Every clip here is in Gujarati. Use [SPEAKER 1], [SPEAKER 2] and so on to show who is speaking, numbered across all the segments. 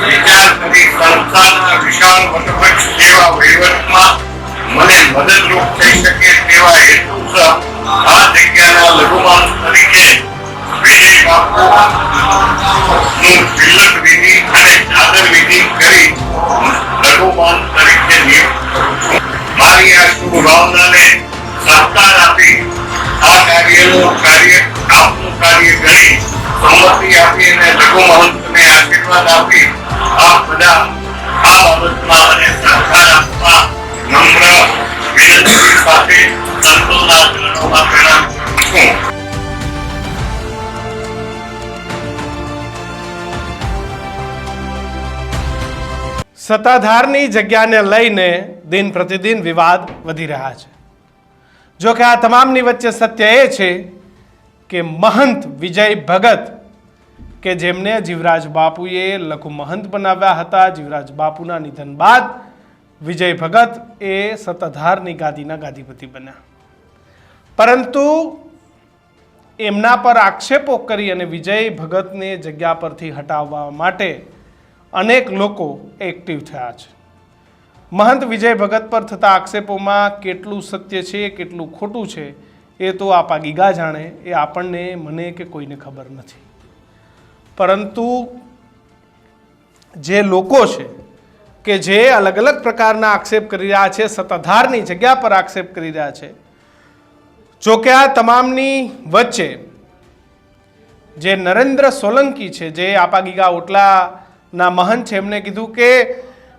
[SPEAKER 1] વિચાર કરી સંસ્થાના વિશાળ વટવૃક્ષ જેવા વહીવટમાં મને મદદરૂપ થઈ શકે તેવા હેતુસર આ જગ્યાના લઘુમાન તરીકે વિજય બાપુનું તિલક વિધિ અને ચાદર વિધિ કરી લઘુમાન તરીકે નિયુક્ત કરું છું. મારી આ શુભ ભાવનાને સહકાર આપી આ આપનું કાર્ય ગણી સંમતિ આપી અને લઘુ મહંતને આશીર્વાદ આપી આપ બધા આ બાબતમાં મને સહકાર આપવા નમ્ર વિનંતી સાથે સંતોના ચરણોમાં પ્રણામ કરું છું.
[SPEAKER 2] સત્તાધારની જગ્યાને લઈને દિન પ્રતિદિન વિવાદ વધી રહ્યા છે. જો કે આ તમામની વચ્ચે સત્ય એ છે કે મહંત વિજય ભગત કે જેમને જીવરાજ બાપુએ લઘુ મહંત બનાવ્યા હતા, જીવરાજ બાપુના નિધન બાદ વિજય ભગત એ સત્તાધારની ગાદીના ગાદીપતિ બન્યા. પરંતુ એમના પર આક્ષેપો કરી અને વિજય ભગતને જગ્યા પરથી હટાવવા માટે અનેક લોકો એક્ટિવ થયા છે. મહંત વિજય ભગત પર થતા આક્ષેપોમાં કેટલું સત્ય છે, કેટલું ખોટું છે એ તો આપા ગીગા જાણે, એ આપણને, મને કે કોઈને ખબર નથી. પરંતુ જે લોકો છે કે જે અલગ અલગ પ્રકારના આક્ષેપ કરી રહ્યા છે, સત્તાધારની જગ્યા પર આક્ષેપ કરી રહ્યા છે, જો કે આ તમામની વચ્ચે જે નરેન્દ્ર સોલંકી છે, જે આપા ગીગા ઓટલાના મહંત છે, એમણે કીધું કે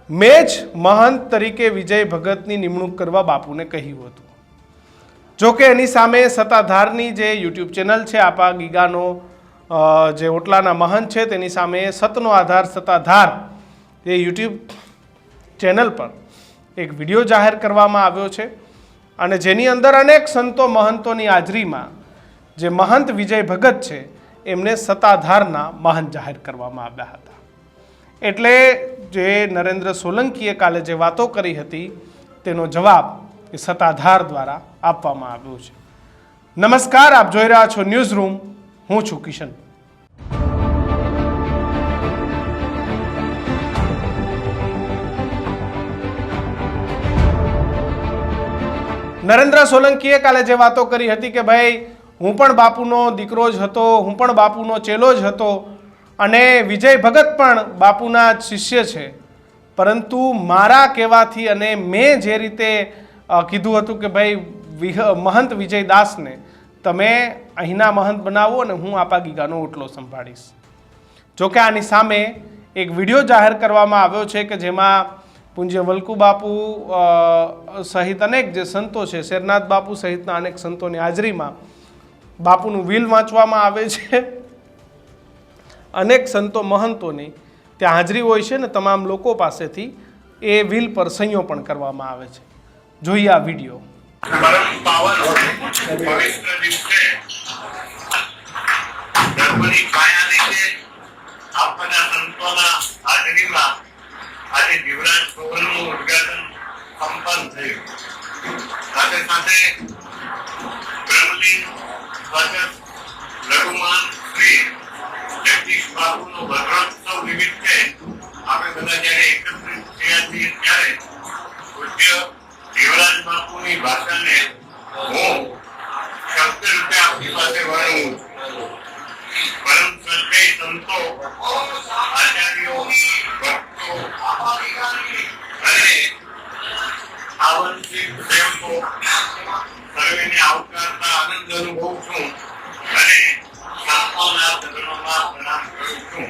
[SPEAKER 2] મેં જ મહંત તરીકે વિજય ભગતની નિમણૂક કરવા બાપુને કહ્યું હતું. જો કે એની સામે સત્તાધારની જે યુટ્યુબ ચેનલ છે આપા ગીગાનો જે ઓટલાના મહંત છે તેની સામે સતનો આધાર સત્તાધાર એ યુટ્યુબ ચેનલ પર એક વિડીયો જાહેર કરવામાં આવ્યો છે અને જેની અંદર અનેક સંતો મહંતોની હાજરીમાં જે મહંત વિજય ભગત છે એમને સત્તાધારના મહંત જાહેર કરવામાં આવ્યા હતા. એટલે જે નરેન્દ્ર સોલંકીએ કાલે જે વાતો કરી હતી તેનો જવાબ એ સત્તાધાર દ્વારા આપવામાં આવ્યો છે. નમસ્કાર, આપ જોઈ રહ્યા છો ન્યૂઝ રૂમ. હું છું કિશન. નરેન્દ્ર સોલંકીએ કાલે જે વાતો કરી હતી કે ભાઈ હું પણ બાપુનો દીકરો જ હતો, હું પણ બાપુનો ચેલો જ હતો અને વિજય ભગત પણ બાપુના જ શિષ્ય છે, પરંતુ મારા કહેવાથી અને મેં જે રીતે કીધું હતું કે ભાઈ મહંત વિજયદાસને તમે અહીંના મહંત બનાવો અને હું આપા ગીગાનો ઓટલો સંભાળીશ. જોકે આની સામે એક વિડીયો જાહેર કરવામાં આવ્યો છે કે જેમાં પૂજ્ય વલ્કુ બાપુ સહિત અનેક જે સંતો છે, શેરનાથ બાપુ સહિતના અનેક સંતોની હાજરીમાં બાપુનું વિલ વાંચવામાં આવે છે. અનેક સંતો મહંતોની ત્યાં હાજરી હોય છે ને તમામ લોકો પાસેથી એ વિલ પર સહીઓ પણ કરવામાં આવે છે. જોઈએ આ વિડીયો.
[SPEAKER 1] પરમ પાવન પવિત્ર દિવસે ધર્મની કાયા રીતે આપણા સંતોના હાજરીમાં આજે જીવરાજ ભવનનું ઉદ્ઘાટન સંપન્ન થયું. સાથે સાથે બ્રહ્મલીન સ્વાગત લઘુમાન શ્રી જગદીશ બાપુનો વજ્રોત્સવ નિમિત્તે આપણે બધા જયારે એકત્રિત થયા છીએ ત્યારે પૂજ્ય જીવરાજ બાપુની ભાષાને હું શબ્દ રૂપે આપની પાસે વર્ણવું. પરમ શ્રદ્ધેય સંતો, આચાર્યો, ભક્તો અને આવંતિક સેવકો સર્વેને આવકારતા આનંદ અનુભવું છું અને સંતોના ચરણોમાં પ્રણામ કરું છું.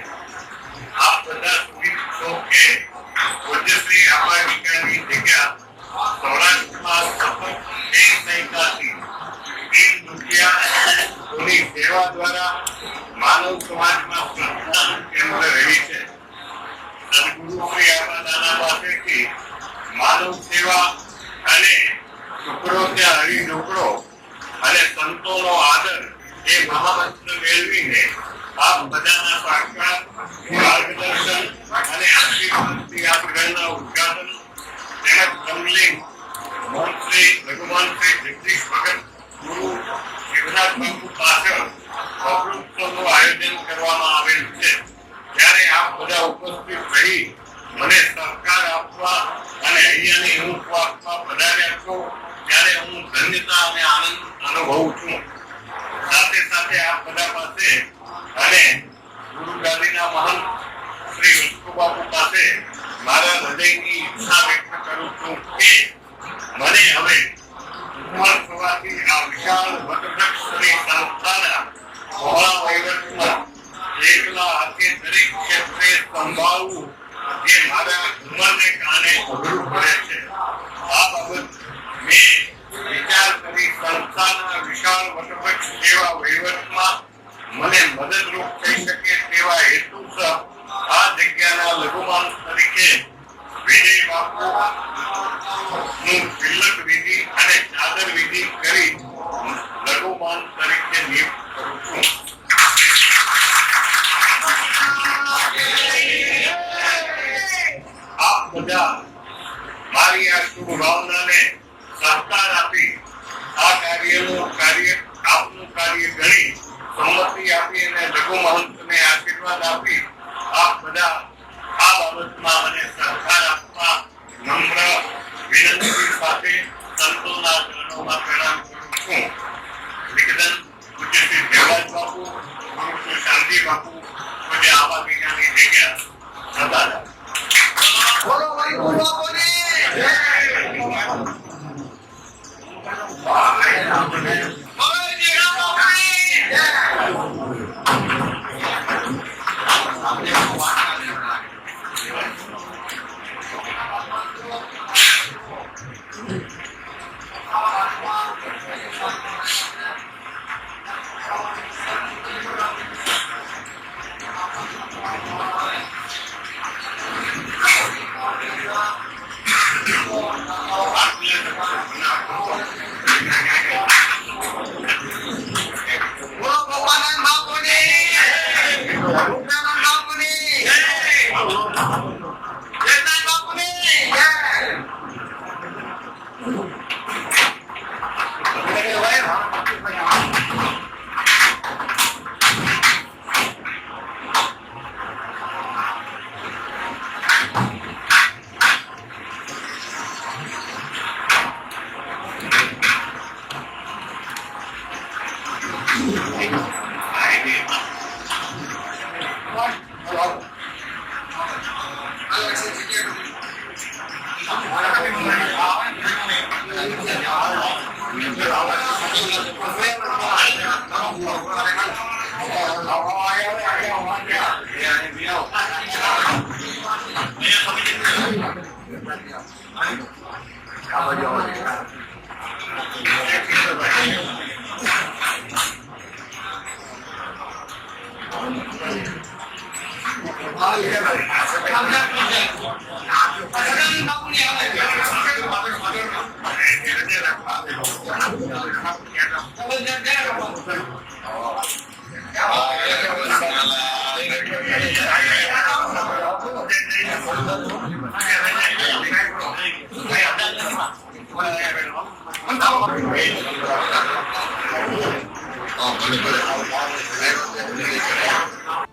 [SPEAKER 1] બધા ઉપસ્થિત રહી મને સહકાર આપવા અને અહીંયાની ઉપવાસમાં પધાર્યા છો ત્યારે હું ધન્યતા અને આનંદ અનુભવું છું. સાથે સાથે આપ બધા પાસે અને ગુરુગાદીના મહંત શ્રી વસ્તુબાપુ પાસે મારા હૃદયની ઈચ્છા વ્યક્ત કરું છું કે મને હવે ઉંમર થવાથી આ વિશાળ વટવૃક્ષની સંસ્થાના પહોળા વહીવટમાં એકલા હાથે દરેક ક્ષેત્રે સંભાળવું જે મારા ઉંમરને કારણે અઘરું પડે છે. આ બાબત મેં વિચાર કરી સંસ્થાના વિશાળ વટવૃક્ષ જેવા વહીવટમાં મને મદદરૂપ થઈ શકે તેવા હેતુસર આ જગ્યાના લઘુમાન તરીકે વિજય બાપુ નું તિલક વિધિ અને ચાદર વિધિ કરી લઘુમાન તરીકે નિયુક્ત કરું છું. આપ બધા મારી આ શુભ ભાવનાને સહકાર આપી આ આપનું કાર્ય ગણી સંમતિ આપી અને લઘુ મહંતને આશીર્વાદ આપી આપ બધા આ બાબતમાં મને સહકાર આપવા નમ્ર વિનંતી સાથે સંતોના ચરણોમાં પ્રણામ કરું છું. નિકેતન પૂજ્ય શ્રી દેવરાજ બાપુ, ગુરુ શ્રી શાંતિ બાપુ, પૂજ્ય આબા બીજાની જગ્યા સદાદા. બોલો ભાઈ બોલો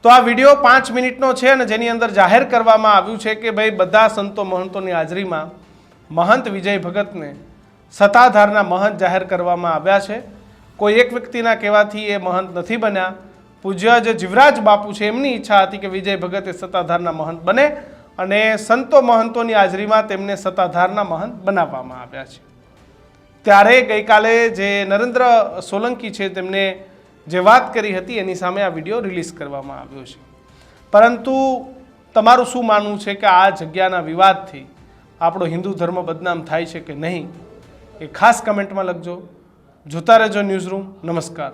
[SPEAKER 2] તો આ વિડીયો 5 મિનિટનો છે અને જેની અંદર જાહેર કરવામાં આવ્યું છે કે ભાઈ બધા સંતો મહંતોની હાજરીમાં મહંત વિજય ભગતને સત્તાધારના મહંત જાહેર કરવામાં આવ્યા છે. કોઈ એક વ્યક્તિના કહેવાથી એ મહંત નથી બન્યા. પૂજ્ય જે જીવરાજ બાપુ છે એમની ઈચ્છા હતી કે વિજય ભગત એ સત્તાધારના મહંત બને અને સંતો મહંતોની હાજરીમાં તેમને સત્તાધારના મહંત બનાવવામાં આવ્યા છે. ત્યારે ગઈકાલે જે નરેન્દ્ર સોલંકી છે તેમને જે વાત કરી હતી એની સામે આ વિડીયો રિલીઝ કરવામાં આવ્યો છે. પરંતુ તમારું શું માનવું છે કે આ જગ્યાના વિવાદથી આપણો હિન્દુ ધર્મ બદનામ થાય છે કે નહીં એ ખાસ કમેન્ટમાં લખજો. જોતા રહેજો ન્યૂઝરૂમ. નમસ્કાર.